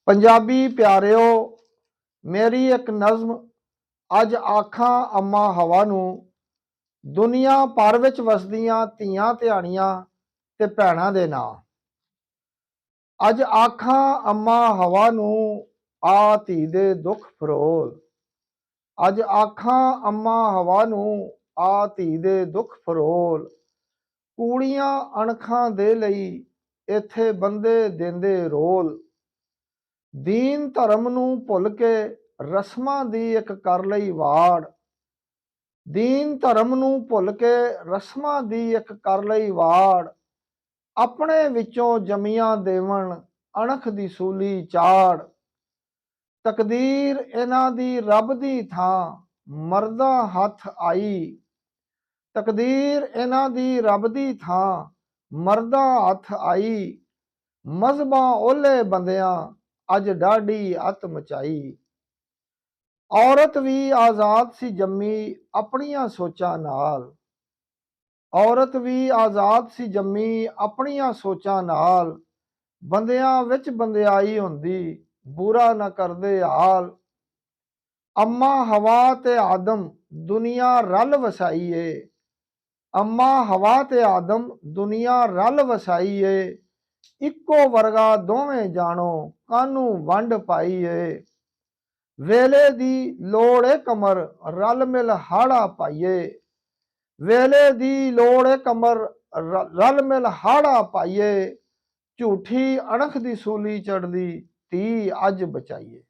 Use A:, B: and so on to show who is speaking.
A: पंजाबी प्यारिओ, मेरी एक नज़म अज आखां अम्मा हवा नूं, दुनिया भर विच वसदियां धीआं धियाणियां ते भैणां दे नां। अज आखां अम्मा हवा नूं, आ धी दे दुख फरोल। अज आखां अम्मा हवा नूं, आ धी दे दुख फरोल। कूड़ियां अणखां दे लई इत्थे बंदे देंदे रोल। दीन धर्म नूं भुल के रस्मां दी एक कर लई वाड़। दीन धर्म नूं भुल के रस्मां दी एक कर लई वाड़। अपने विचों जमियां देवन अणख दी सूली चाड़। तकदीर इन्हां दी रब दी थां मर्दां हथ आई। तकदीर इन्हां दी रब दी थां मर्दां हथ आई। मजहबां ओले बंदियां अज डाढ़ी अत मचाई। औरत भी आज़ाद सी जम्मी अपनियां सोचां नाल। औरत भी आज़ाद सी जम्मी अपनियां सोचां नाल। बंदियां विच बंदियाई हुंदी बुरा न करदे हाल। अम्मा हवा ते आदम दुनिया रल वसाई है। अम्मा हवा ते आदम दुनिया रल वसाई है। इक्को वर्गा दोवें जानो कानू वंड पाई है। वेले दी लोड़ ए कमर रल मिल हाड़ा पाइए। वेले दी लोड़ ए कमर रल मिल हाड़ा पाइए। झूठी अणख दी सूली चढ़दी धी अज बचाइए।